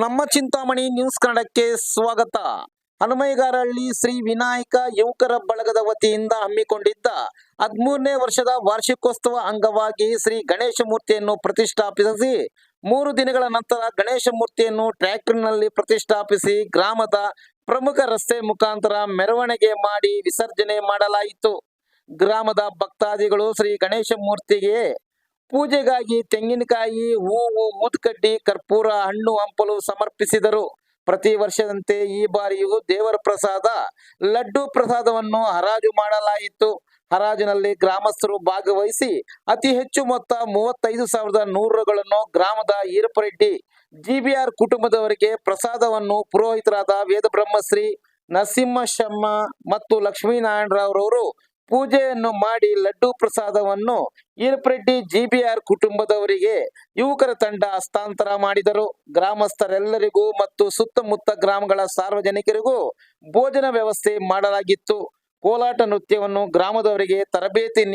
ನಮ್ಮ ಚಿಂತಾಮಣಿ ನ್ಯೂಸ್ ಕನ್ನಡಕ್ಕೆ ಸ್ವಾಗತ. ಹನುಮೈಗಾರಹಳ್ಳಿ ಶ್ರೀ ವಿನಾಯಕ ಯುವಕರ ಬಳಗದ ವತಿಯಿಂದ ಹಮ್ಮಿಕೊಂಡಿದ್ದ 13ನೇ ವರ್ಷದ ವಾರ್ಷಿಕೋತ್ಸವ ಅಂಗವಾಗಿ ಶ್ರೀ ಗಣೇಶ ಮೂರ್ತಿಯನ್ನು ಪ್ರತಿಷ್ಠಾಪಿಸಿ 3 ದಿನಗಳ ನಂತರ ಗಣೇಶ ಮೂರ್ತಿಯನ್ನು ಟ್ರ್ಯಾಕ್ಟರ್ನಲ್ಲಿ ಪ್ರತಿಷ್ಠಾಪಿಸಿ ಗ್ರಾಮದ ಪ್ರಮುಖ ರಸ್ತೆ ಮುಖಾಂತರ ಮೆರವಣಿಗೆ ಮಾಡಿ ವಿಸರ್ಜನೆ ಮಾಡಲಾಯಿತು. ಗ್ರಾಮದ ಭಕ್ತಾದಿಗಳು ಶ್ರೀ ಗಣೇಶ ಮೂರ್ತಿಗೆ ಪೂಜೆಗಾಗಿ ತೆಂಗಿನಕಾಯಿ, ಹೂವು, ಊದ್ಕಡ್ಡಿ, ಕರ್ಪೂರ, ಹಣ್ಣು ಹಂಪಲು ಸಮರ್ಪಿಸಿದರು. ಪ್ರತಿ ವರ್ಷದಂತೆ ಈ ಬಾರಿಯೂ ದೇವರ ಪ್ರಸಾದ ಲಡ್ಡು ಪ್ರಸಾದವನ್ನು ಹರಾಜು ಮಾಡಲಾಯಿತು. ಹರಾಜಿನಲ್ಲಿ ಗ್ರಾಮಸ್ಥರು ಭಾಗವಹಿಸಿ ಅತಿ ಹೆಚ್ಚು ಮೊತ್ತ 35,100 ರುಗಳನ್ನು ಗ್ರಾಮದ ಈರಪರೆಡ್ಡಿ ಜಿಬಿಆರ್ ಕುಟುಂಬದವರಿಗೆ ಪ್ರಸಾದವನ್ನು ಪುರೋಹಿತರಾದ ವೇದಬ್ರಹ್ಮಶ್ರೀ ನರಸಿಂಹಶರ್ಮ ಮತ್ತು ಲಕ್ಷ್ಮೀನಾರಾಯಣರವರು ಪೂಜೆಯನ್ನು ಮಾಡಿ ಲಡ್ಡು ಪ್ರಸಾದವನ್ನು ಈರಪರೆಡ್ಡಿ ಜಿಬಿಆರ್ ಕುಟುಂಬದವರಿಗೆ ಯುವಕರ ತಂಡ ಹಸ್ತಾಂತರ ಮಾಡಿದರು. ಗ್ರಾಮಸ್ಥರೆಲ್ಲರಿಗೂ ಮತ್ತು ಸುತ್ತಮುತ್ತ ಗ್ರಾಮಗಳ ಸಾರ್ವಜನಿಕರಿಗೂ ಭೋಜನ ವ್ಯವಸ್ಥೆ ಮಾಡಲಾಗಿತ್ತು. ಕೋಲಾಟ ನೃತ್ಯವನ್ನು ಗ್ರಾಮದವರಿಗೆ ತರಬೇತಿ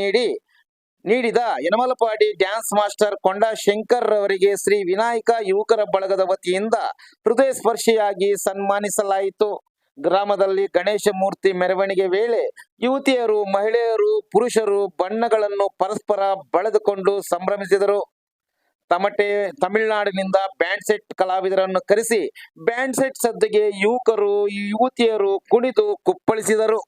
ನೀಡಿದ ಯನಮಲಪಾಡಿ ಡ್ಯಾನ್ಸ್ ಮಾಸ್ಟರ್ ಕೊಂಡ ಶಂಕರ್ ರವರಿಗೆ ಶ್ರೀ ವಿನಾಯಕ ಯುವಕರ ಬಳಗದ ವತಿಯಿಂದ ಹೃದಯ ಸ್ಪರ್ಶಿಯಾಗಿ ಸನ್ಮಾನಿಸಲಾಯಿತು. ಗ್ರಾಮದಲ್ಲಿ ಗಣೇಶ ಮೂರ್ತಿ ಮೆರವಣಿಗೆ ವೇಳೆ ಯುವತಿಯರು, ಮಹಿಳೆಯರು, ಪುರುಷರು ಬಣ್ಣಗಳನ್ನು ಪರಸ್ಪರ ಬಳೆದುಕೊಂಡು ಸಂಭ್ರಮಿಸಿದರು. ತಮಿಳುನಾಡಿನಿಂದ ಬ್ಯಾಂಡ್ ಸೆಟ್ ಕಲಾವಿದರನ್ನು ಕರೆಸಿ ಬ್ಯಾಂಡ್ ಸೆಟ್ ಸದ್ದಿಗೆ ಯುವಕರು, ಯುವತಿಯರು ಕುಣಿದು ಕುಪ್ಪಳಿಸಿದರು.